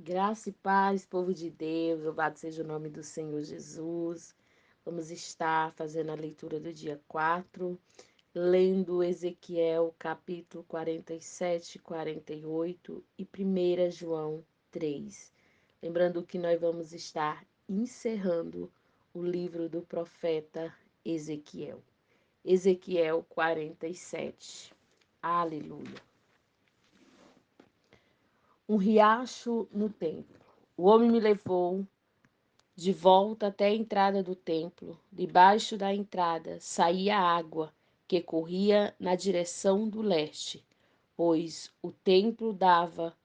Graça e paz, povo de Deus, louvado seja o nome do Senhor Jesus. Vamos estar fazendo a leitura do dia 4, lendo Ezequiel capítulo 47, 48 e 1 João 3. Lembrando que nós vamos estar encerrando o livro do profeta Ezequiel. Ezequiel 47. Aleluia. Um riacho no templo. O homem me levou de volta até a entrada do templo. Debaixo da entrada saía água que corria na direção do leste, pois o templo dava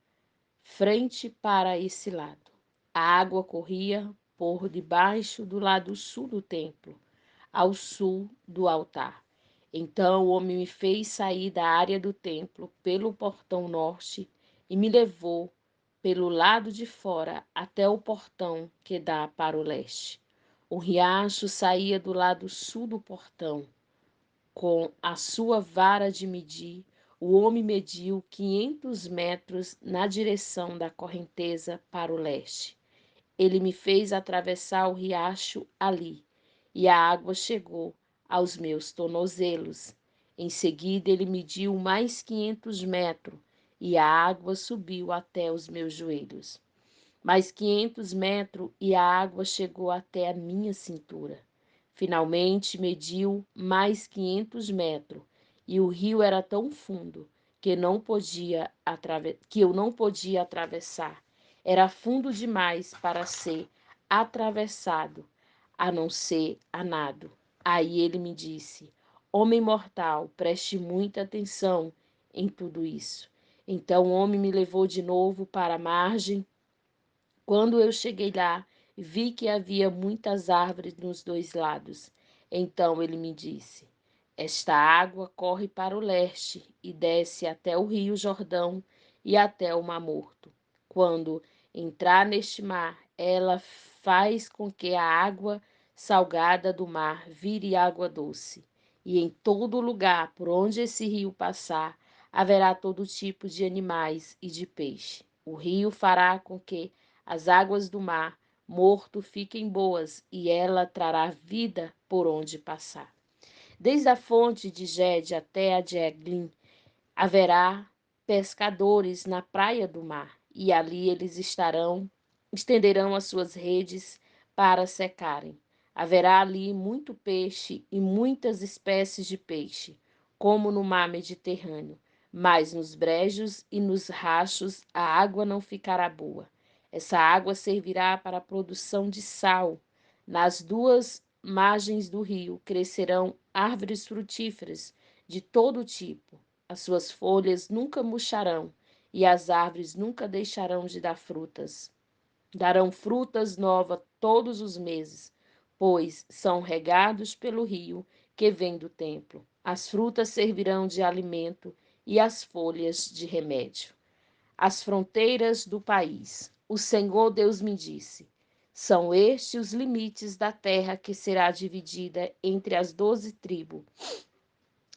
frente para esse lado. A água corria por debaixo do lado sul do templo, ao sul do altar. Então o homem me fez sair da área do templo pelo portão norte e me levou pelo lado de fora até o portão que dá para o leste. O riacho saía do lado sul do portão. Com a sua vara de medir, o homem mediu 500 metros na direção da correnteza para o leste. Ele me fez atravessar o riacho ali, e a água chegou aos meus tornozelos. Em seguida, ele mediu mais 500 metros, e a água subiu até os meus joelhos. Mais 500 metros, e a água chegou até a minha cintura. Finalmente, mediu mais 500 metros, e o rio era tão fundo que eu não podia atravessar. Era fundo demais para ser atravessado, a não ser a nado. Aí ele me disse: Homem mortal, preste muita atenção em tudo isso. Então o homem me levou de novo para a margem. Quando eu cheguei lá, vi que havia muitas árvores nos dois lados. Então ele me disse: Esta água corre para o leste e desce até o rio Jordão e até o Mar Morto. Quando entrar neste mar, ela faz com que a água salgada do mar vire água doce. E em todo lugar por onde esse rio passar, haverá todo tipo de animais e de peixe. O rio fará com que as águas do mar morto fiquem boas, e ela trará vida por onde passar. Desde a fonte de Gede até a de Eglim, haverá pescadores na praia do mar, e ali eles estenderão as suas redes para secarem. Haverá ali muito peixe e muitas espécies de peixe, como no mar Mediterrâneo, mas nos brejos e nos rachos a água não ficará boa. Essa água servirá para a produção de sal. Nas duas margens do rio crescerão árvores frutíferas de todo tipo. As suas folhas nunca murcharão e as árvores nunca deixarão de dar frutas. Darão frutas novas todos os meses, pois são regados pelo rio que vem do templo. As frutas servirão de alimento e as folhas de remédio. As fronteiras do país. O Senhor Deus me disse: São estes os limites da terra que será dividida entre as 12 tribos,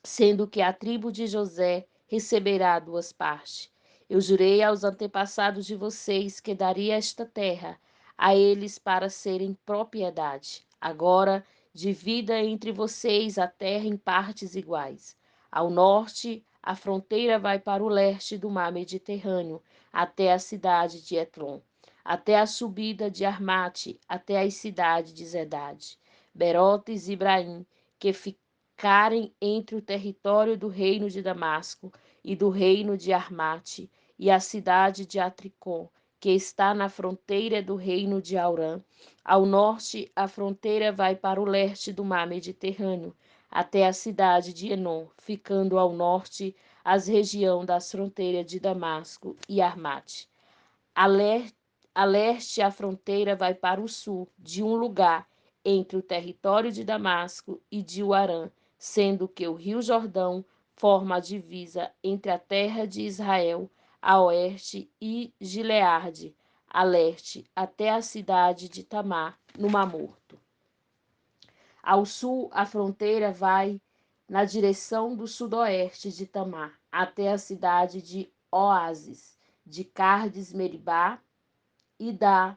sendo que a tribo de José receberá duas partes. Eu jurei aos antepassados de vocês que daria esta terra a eles para serem propriedade. Agora, divida entre vocês a terra em partes iguais. Ao norte, a fronteira vai para o leste do mar Mediterrâneo, até a cidade de Etlon, até a subida de Armate, até as cidades de Zedade, Berotes e Ibraim, que ficarem entre o território do reino de Damasco e do reino de Armate, e a cidade de Atricom, que está na fronteira do reino de Aurã. Ao norte, a fronteira vai para o leste do mar Mediterrâneo, até a cidade de Enom, ficando ao norte as região das fronteiras de Damasco e Armate. A leste, a fronteira vai para o sul, de um lugar entre o território de Damasco e de Uarã, sendo que o rio Jordão forma a divisa entre a terra de Israel a oeste e Gileade a leste, até a cidade de Tamar, no Mar Morto. Ao sul, a fronteira vai na direção do sudoeste de Tamar, até a cidade de Oásis, de Cardes Meribá, e dá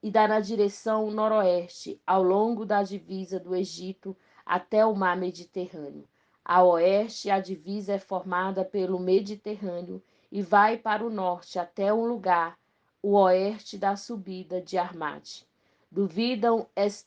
na direção noroeste, ao longo da divisa do Egito até o mar Mediterrâneo. A oeste, a divisa é formada pelo Mediterrâneo e vai para o norte até um lugar, o oeste da subida de Armate.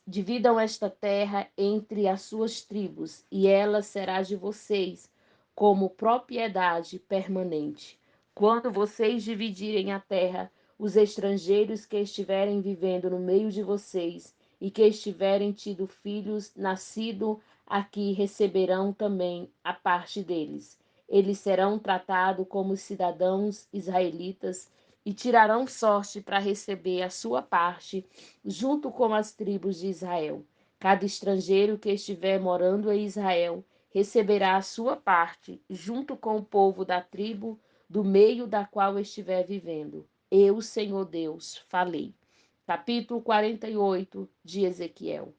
Dividam esta terra entre as suas tribos, e ela será de vocês como propriedade permanente. Quando vocês dividirem a terra, os estrangeiros que estiverem vivendo no meio de vocês e que estiverem tido filhos nascido aqui receberão também a parte deles. Eles serão tratados como cidadãos israelitas e tirarão sorte para receber a sua parte junto com as tribos de Israel. Cada estrangeiro que estiver morando em Israel receberá a sua parte junto com o povo da tribo do meio da qual estiver vivendo. Eu, Senhor Deus, falei. Capítulo 48 de Ezequiel.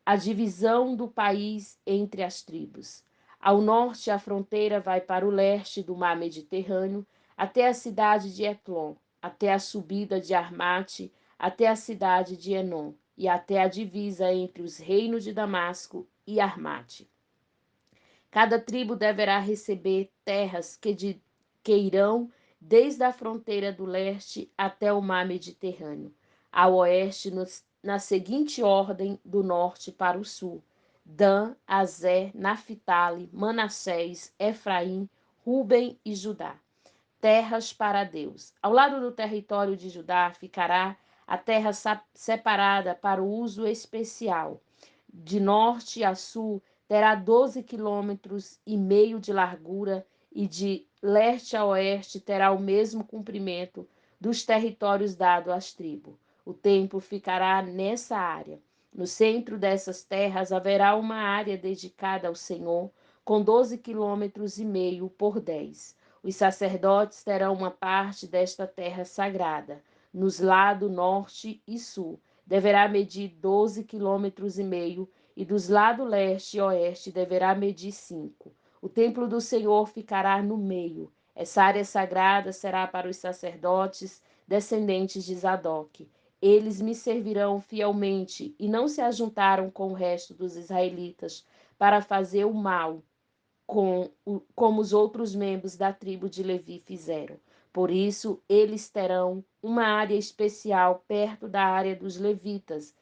A divisão do país entre as tribos. Ao norte, a fronteira vai para o leste do mar Mediterrâneo, até a cidade de Etlon, até a subida de Armate, até a cidade de Enom, e até a divisa entre os reinos de Damasco e Armate. Cada tribo deverá receber terras que irão desde a fronteira do leste até o mar Mediterrâneo, ao oeste, na seguinte ordem do norte para o sul: Dan, Azer, Naphtali, Manassés, Efraim, Ruben e Judá. Terras para Deus. Ao lado do território de Judá ficará a terra separada para o uso especial. De norte a sul terá 12,5 km de largura e de leste a oeste terá o mesmo comprimento dos territórios dados às tribos. O templo ficará nessa área. No centro dessas terras haverá uma área dedicada ao Senhor, com 12,5 km por 10. Os sacerdotes terão uma parte desta terra sagrada, nos lados norte e sul. Deverá medir 12,5 km e dos lados leste e oeste deverá medir 5. O templo do Senhor ficará no meio. Essa área sagrada será para os sacerdotes descendentes de Zadok. Eles me servirão fielmente e não se ajuntaram com o resto dos israelitas para fazer o mal, como os outros membros da tribo de Levi fizeram. Por isso, eles terão uma área especial perto da área dos levitas,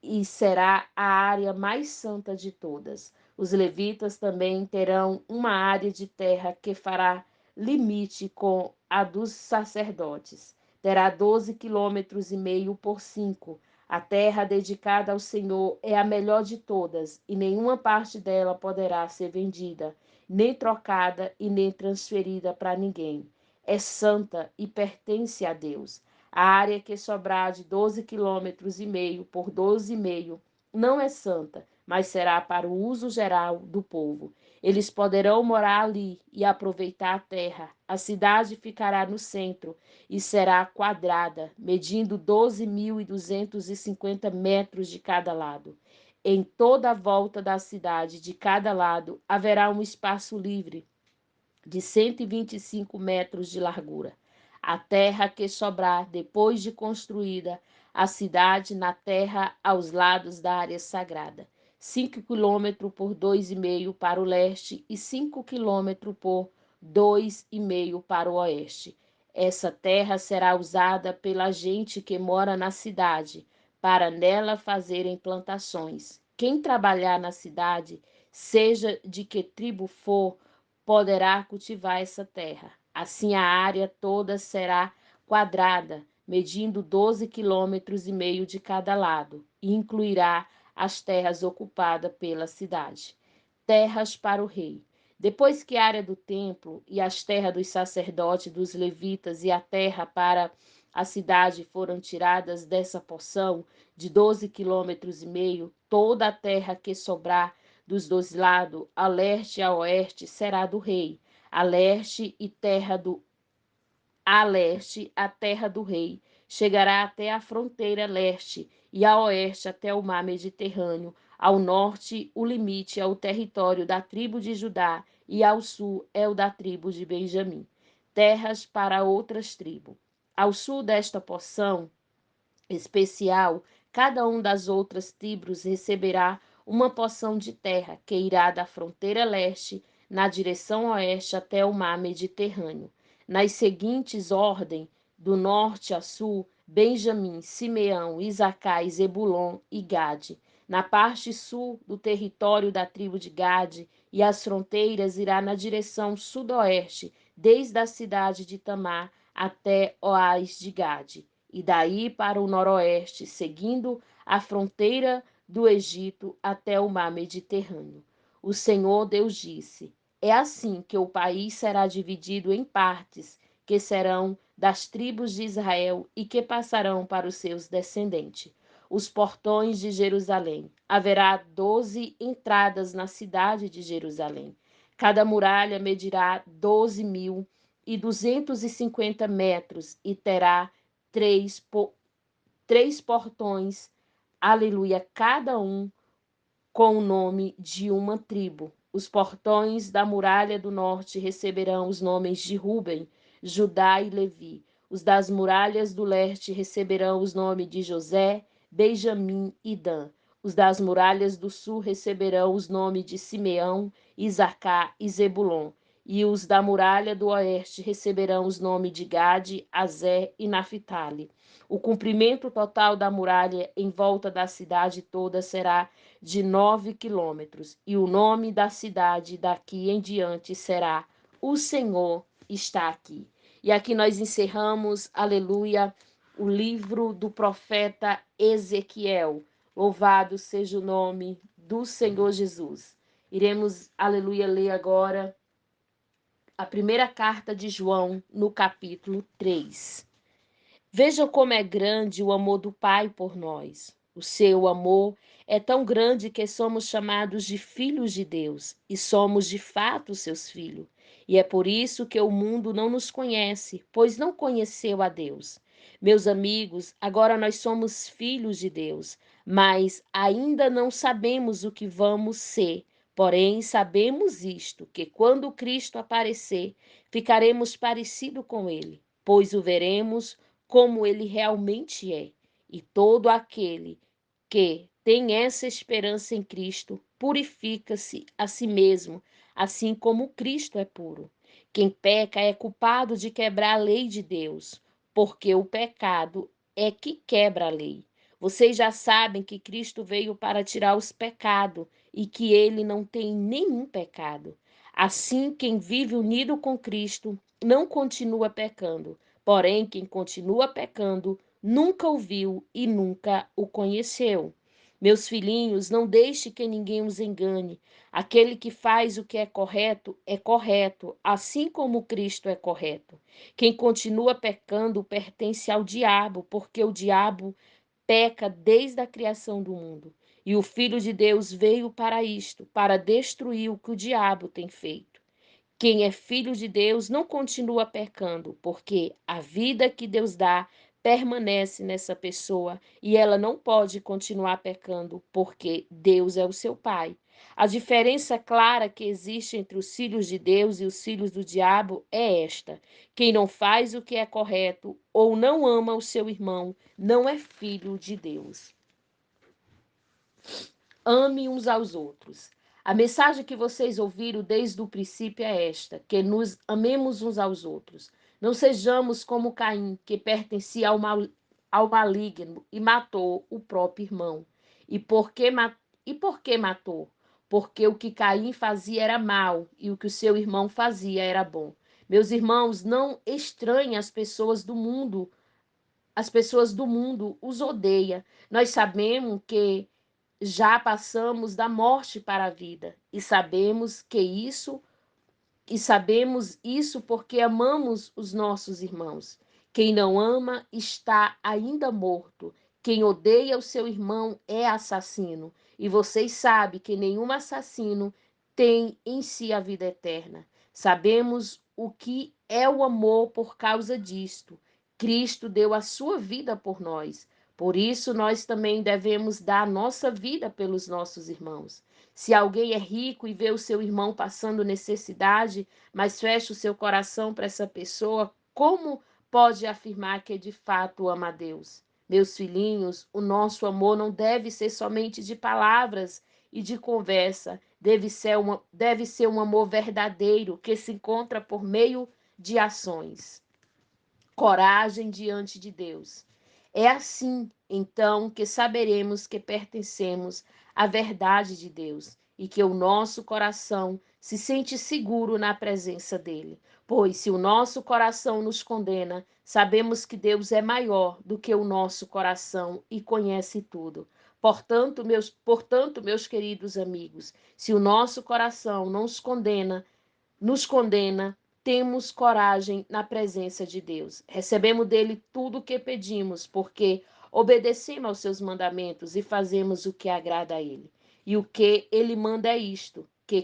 e será a área mais santa de todas. Os levitas também terão uma área de terra que fará limite com a dos sacerdotes. Terá 12,5 km por 5. A terra dedicada ao Senhor é a melhor de todas, e nenhuma parte dela poderá ser vendida, nem trocada e nem transferida para ninguém. É santa e pertence a Deus. A área que sobrar de 12,5 km por 12,5 não é santa, mas será para o uso geral do povo. Eles poderão morar ali e aproveitar a terra. A cidade ficará no centro e será quadrada, medindo 12.250 metros de cada lado. Em toda a volta da cidade, de cada lado, haverá um espaço livre de 125 metros de largura. A terra que sobrar depois de construída a cidade na terra aos lados da área sagrada, 5 km por 2,5 para o leste e 5 km por 2,5 para o oeste. Essa terra será usada pela gente que mora na cidade, para nela fazerem plantações. Quem trabalhar na cidade, seja de que tribo for, poderá cultivar essa terra. Assim a área toda será quadrada, medindo 12,5 km de cada lado, e incluirá as terras ocupadas pela cidade. Terras para o rei. Depois que a área do templo e as terras dos sacerdotes, dos levitas e a terra para a cidade foram tiradas dessa porção de 12,5 km, toda a terra que sobrar dos dois lados, a leste e a oeste, será do rei. A leste, a terra do rei, chegará até a fronteira leste, e a oeste até o mar Mediterrâneo. Ao norte, o limite é o território da tribo de Judá, e ao sul é o da tribo de Benjamim. Terras para outras tribos. ao sul desta porção especial, cada um das outras tribos receberá uma porção de terra que irá da fronteira leste na direção oeste até o mar Mediterrâneo. Nas seguintes ordens, do norte a sul, Benjamim, Simeão, Isacar, Zebulon e Gade. Na parte sul do território da tribo de Gade e as fronteiras irá na direção sudoeste, desde a cidade de Tamar até Oás de Gade e daí para o noroeste, seguindo a fronteira do Egito até o mar Mediterrâneo. O Senhor Deus disse: é assim que o país será dividido em partes, que serão das tribos de Israel e que passarão para os seus descendentes. Os portões de Jerusalém. Haverá 12 entradas na cidade de Jerusalém. Cada muralha medirá 12.250 metros e terá três portões, aleluia, cada um com o nome de uma tribo. Os portões da muralha do norte receberão os nomes de Ruben, Judá e Levi. Os das muralhas do leste receberão os nomes de José, Benjamim e Dan. Os das muralhas do sul receberão os nomes de Simeão, Isacar e Zebulon. E os da muralha do oeste receberão os nomes de Gade, Azé e Naphtali. O comprimento total da muralha em volta da cidade toda será de 9 quilômetros, e o nome da cidade daqui em diante será O Senhor está aqui. E aqui nós encerramos, aleluia, o livro do profeta Ezequiel. Louvado seja o nome do Senhor Jesus. Iremos, aleluia, ler agora a primeira carta de João, no capítulo 3. Veja como é grande o amor do Pai por nós. O seu amor é tão grande que somos chamados de filhos de Deus e somos de fato seus filhos. E é por isso que o mundo não nos conhece, pois não conheceu a Deus. Meus amigos, agora nós somos filhos de Deus, mas ainda não sabemos o que vamos ser. Porém, sabemos isto, que quando Cristo aparecer, ficaremos parecidos com ele, pois o veremos como ele realmente é. E todo aquele que tem essa esperança em Cristo purifica-se a si mesmo, assim como Cristo é puro. Quem peca é culpado de quebrar a lei de Deus, porque o pecado é que quebra a lei. Vocês já sabem que Cristo veio para tirar os pecados e que ele não tem nenhum pecado. Assim, quem vive unido com Cristo não continua pecando. Porém, quem continua pecando nunca o viu e nunca o conheceu. Meus filhinhos, não deixe que ninguém os engane. Aquele que faz o que é correto, assim como Cristo é correto. Quem continua pecando pertence ao diabo, porque o diabo peca desde a criação do mundo. E o Filho de Deus veio para isto, para destruir o que o diabo tem feito. Quem é filho de Deus não continua pecando, porque a vida que Deus dá permanece nessa pessoa e ela não pode continuar pecando, porque Deus é o seu Pai. A diferença clara que existe entre os filhos de Deus e os filhos do diabo é esta: quem não faz o que é correto ou não ama o seu irmão não é filho de Deus. Ame uns aos outros. A mensagem que vocês ouviram desde o princípio é esta: que nos amemos uns aos outros. Não sejamos como Caim, que pertencia ao maligno e matou o próprio irmão. Por que matou? Porque o que Caim fazia era mal e o que o seu irmão fazia era bom. Meus irmãos, não estranhem as pessoas do mundo. As pessoas do mundo os odeiam. Nós sabemos que já passamos da morte para a vida e sabemos isso porque amamos os nossos irmãos. Quem não ama está ainda morto. Quem odeia o seu irmão é assassino. E vocês sabem que nenhum assassino tem em si a vida eterna. Sabemos o que é o amor por causa disto. Cristo deu a sua vida por nós. Por isso, nós também devemos dar a nossa vida pelos nossos irmãos. Se alguém é rico e vê o seu irmão passando necessidade, mas fecha o seu coração para essa pessoa, como pode afirmar que de fato ama a Deus. Meus filhinhos, o nosso amor não deve ser somente de palavras e de conversa, deve ser um amor verdadeiro que se encontra por meio de ações. Coragem diante de Deus. É assim, então, que saberemos que pertencemos à verdade de Deus e que o nosso coração se sente seguro na presença dele. Pois se o nosso coração nos condena, sabemos que Deus é maior do que o nosso coração e conhece tudo. Portanto, meus queridos amigos, se o nosso coração não nos condena, temos coragem na presença de Deus. Recebemos dele tudo o que pedimos, porque obedecemos aos seus mandamentos e fazemos o que agrada a ele. E o que ele manda é isto: que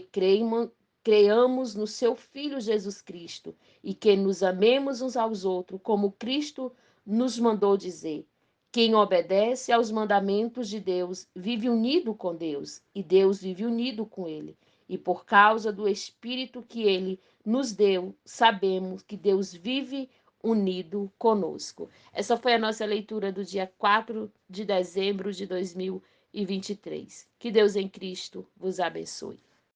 creiamos no seu Filho Jesus Cristo e que nos amemos uns aos outros, como Cristo nos mandou dizer. Quem obedece aos mandamentos de Deus vive unido com Deus, e Deus vive unido com ele. E por causa do Espírito que ele nos deu, sabemos que Deus vive unido conosco. Essa foi a nossa leitura do dia 4 de dezembro de 2023. Que Deus em Cristo vos abençoe.